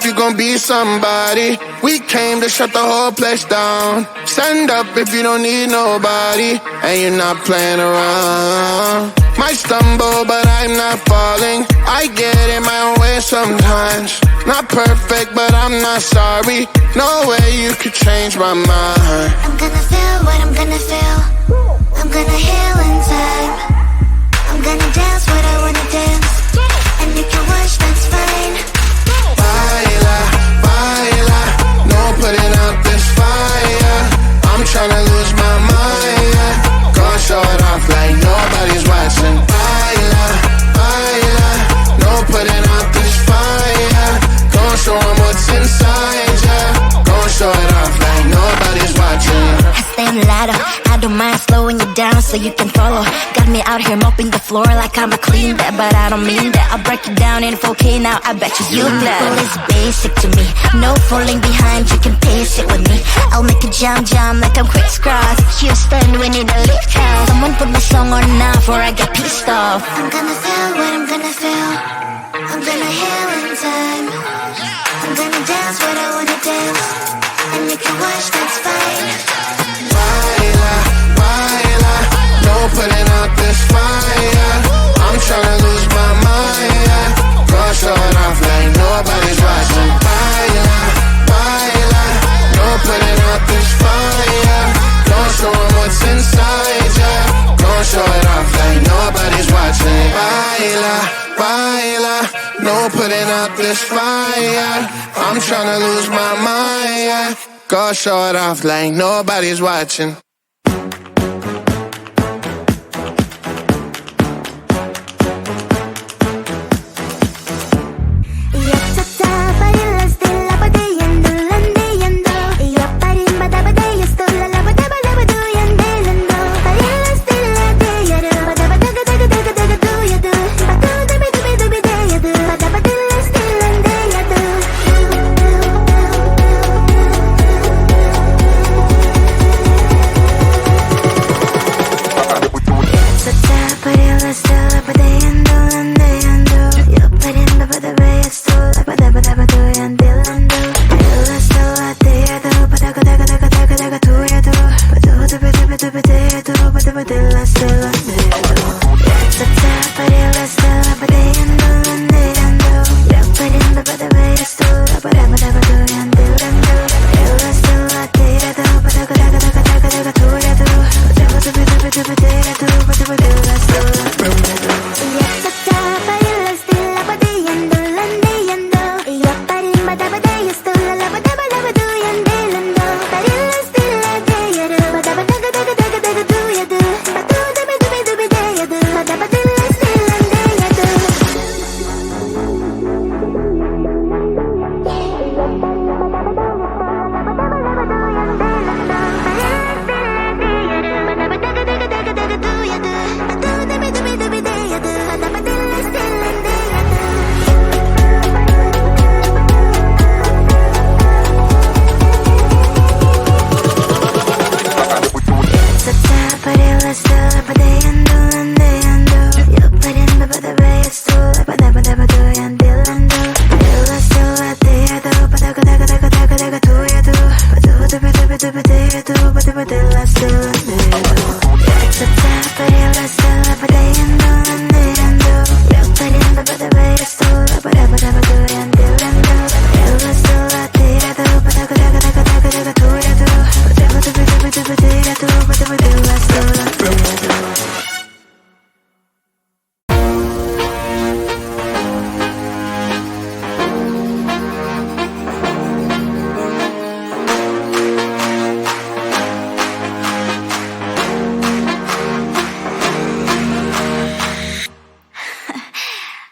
if you gon' be somebody. We came to shut the whole place down. Stand up if you don't need nobody, and you're not playing around. Might stumble, but I'm not falling. I get in my own way sometimes. Not perfect, but I'm not sorry. No way you could change my mind. I'm gonna feel what I'm gonna feel. I'm gonna heal in time. I'm gonna dance what I wanna dance. And you can watch, that's fine. Baila, baila, no putting out this fire. I'm tryna lose my mind, yeah. Gonna show it off like nobody's watching. Baila, baila, no putting out this fire. Gonna show 'em what's inside, yeah. Gonna show it off like nobody's watching. I stay on ladder, I don't mind slowing you down so you can follow. Got me out here mopping the floor like I'm a clean that, but I don't mean that. I'll break it down in 4K now, I bet you that. It's basic to me, no falling behind, you can pace it with me. I'll make a jump like I'm crisscross. Houston, we need a lift house. Someone put my song on now before I get pissed off. I'm gonna feel what I'm gonna feel. I'm gonna heal in time. I'm gonna dance what I wanna dance. And you can watch, that's fine. Baila, baila, no putting out this fire. I'm tryna lose my mind, yeah. Gonna show it off like nobody's watching. Baila, baila, no putting out this fire. Gonna show 'em what's inside, yeah. Gonna show it off like nobody's watching. Baila, baila, no putting out this fire. I'm tryna lose my mind, yeah. Gonna show it off like nobody's watching.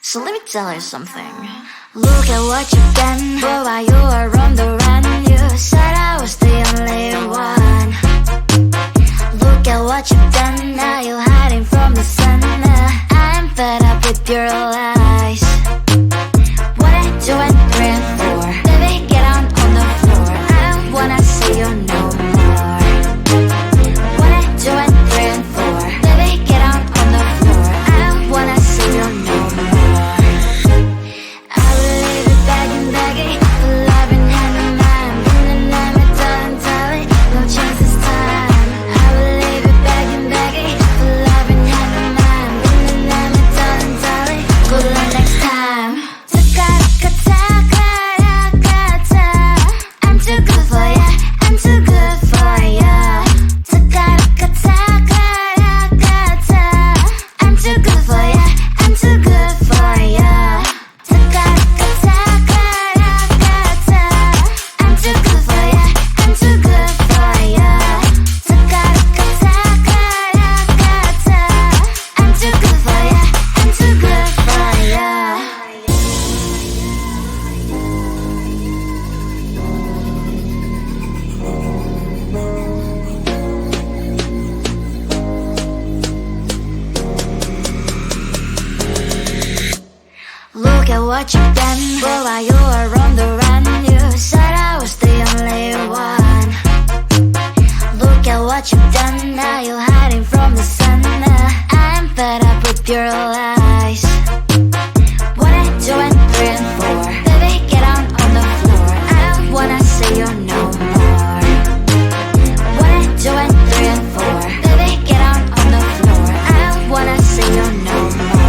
So let me tell you something. Look at what you've done, boy, while you were on the run. You said I was the only one. Look at what you've done, now you're hiding from the sun. I'm fed up with your lies. What I do and dream for, baby, get on the floor. I don't wanna see you no more. What I do and dream for, baby, get on the floor. I don't wanna see you no more. I will leave it begging, begging. what you've done. But while you were on the run, you said I was the only one. Look at what you've done, now you're hiding from the sun. I'm fed up with your lies. 1, 2, and 3, and 4. Baby, get on the floor. I don't wanna see you no more. 1, 2, and 3, and 4. Baby, get on the floor. I don't wanna see you no more.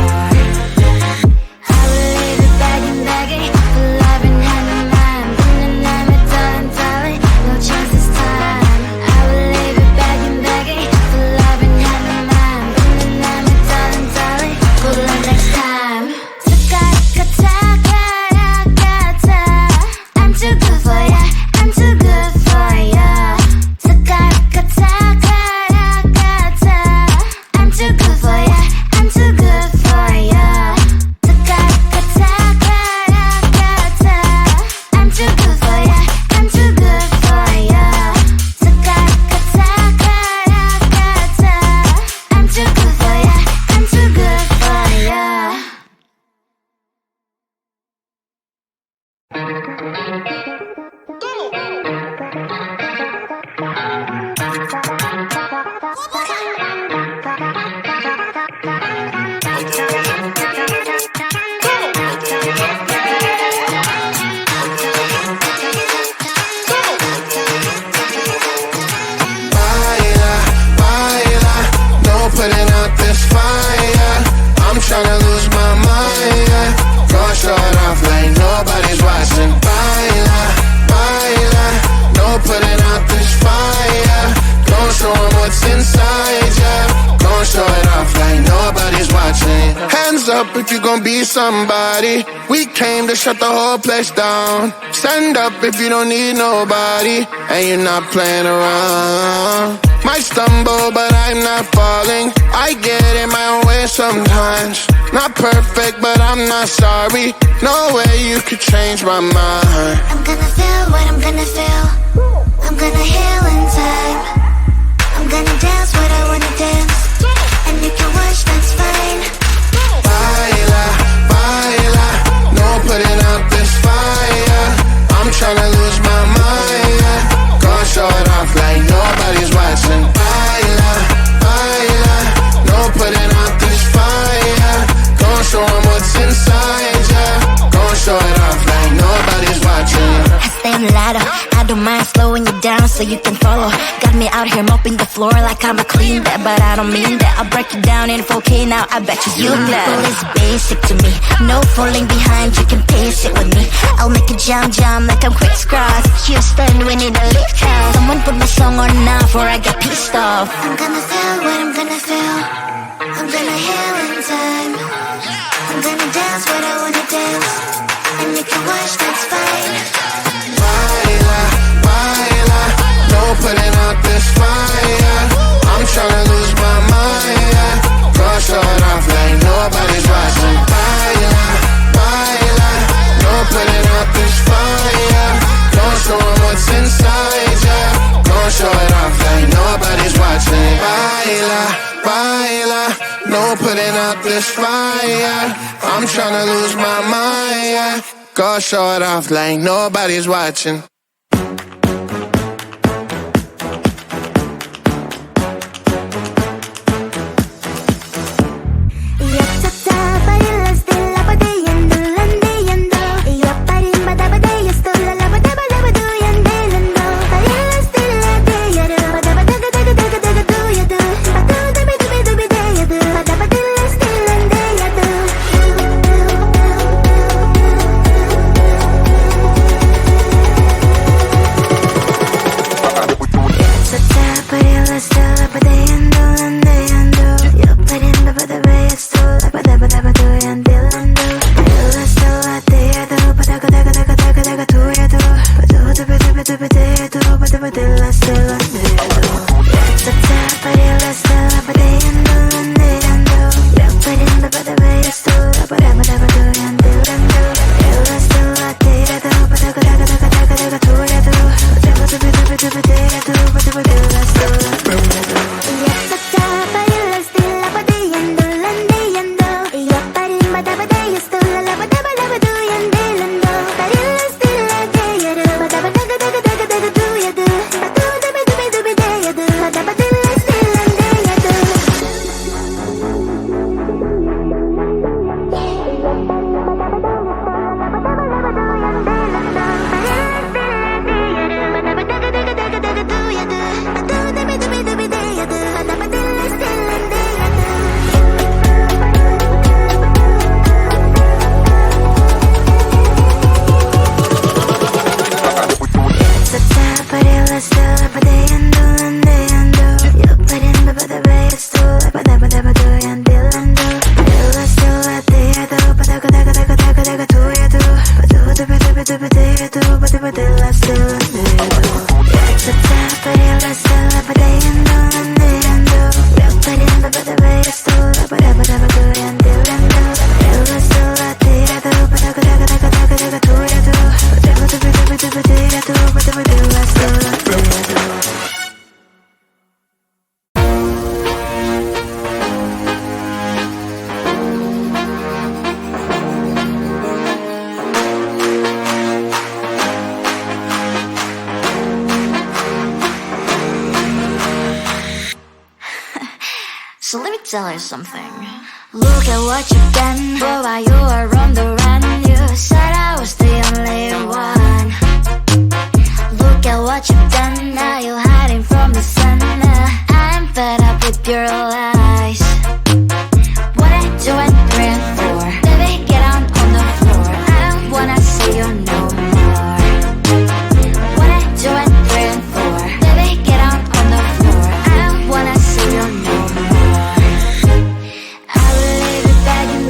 I will leave you begging, begging for love and hand in hand. Darling, darling, no chance this time. I will leave you begging, begging for love and hand in hand. Darling, darling, good luck next time. I'm too good for ya, I'm too good for ya. I'm too good for ya, I'm too good for ya. I'm too good for ya, I'm too good for ya. I'm too good for ya, I'm too good for ya. Baila, baila, no putting out this fire. I'm tryna lose my mind, yeah. Go short off like nobody's watching. Baila, baila, no putting out this fire. Go show 'em what's inside, yeah. Go show it off like nobody's watching. Hands up if you gon' be somebody. We came to shut the whole place down. Stand up if you don't need nobody and you're not playing around. Might stumble, but I'm not falling. I get in my own way sometimes. Not perfect, but I'm not sorry. No way you could change my mind. I'm gonna feel what I'm gonna feel. I'm gonna heal in time. I'm gonna dance what I wanna dance. And you can watch, that's fine. Baila, baila, no putting out this fire. I'm tryna lose my mind, yeah. Go show it off like nobody's watching. Baila, baila, no putting out this fire. Go show 'em what's inside, yeah. Go show it off like nobody's watching. I stay on the ladder, I don't mind slowing you down so you can follow. Got me out here mopping the floor like I'm a clean that, but I don't mean that. I'll break you down in 4K now, I bet you glad. Beautiful is basic to me, no falling behind, you can pace it with me. I'll make a jump like I'm crisscross. Houston, we need a lift house. Someone put my song on now before I get pissed off. I'm gonna feel what I'm gonna feel. I'm gonna heal in time. I'm gonna dance what I wanna dance. And you can watch, that's fine. Baila, baila, no putting out this fire. I'm tryna lose my mind, yeah. Go show it off like nobody's watching. Baila, baila, no putting out this fire. Go show 'em what's inside, yeah. Go show it off like nobody's watching. Baila, baila, no putting out this fire. I'm tryna lose my mind, yeah. Go show it off like nobody's watching. So let me tell you something. Look at what you've done. Boy, while you were on the run, you said I was the only one. Look at what you've done. Now you're hiding from the sun. I'm fed up with your lies. What I do and 3 and 4. Baby, get on the floor. I don't wanna see you no more. What I do and 3 and 4. Baby, get on the floor. I don't wanna see you no more. I will leave it begging,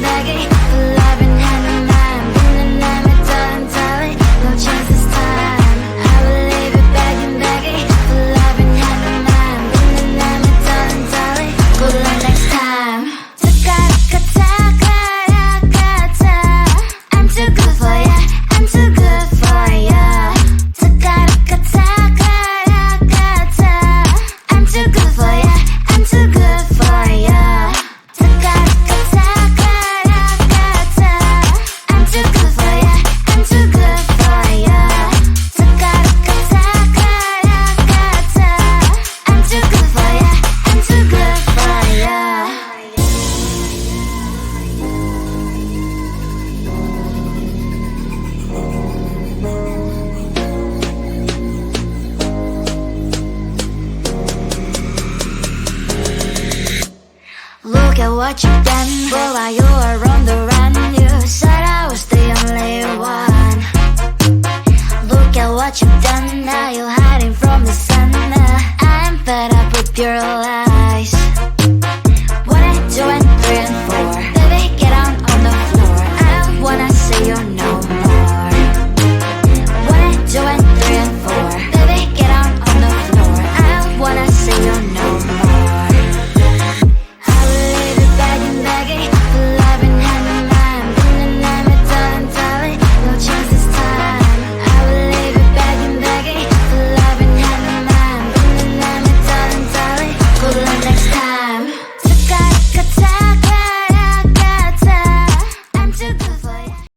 love in hand in hand. Been the name telling, no chance this time. I will leave it begging, love in hand in hand. Been the name telling, good luck next time. I'm too good for ya, I'm too good for ya. I'm too good for ya, I'm too good for ya. I'm too good for ya, I'm too good for ya. I'm too good for ya, I'm too good for ya. Look at what you've done. Boy, while you were on the run, you said I was the only one. Look at what you've done. Now you're hiding from the sun. I'm fed up with your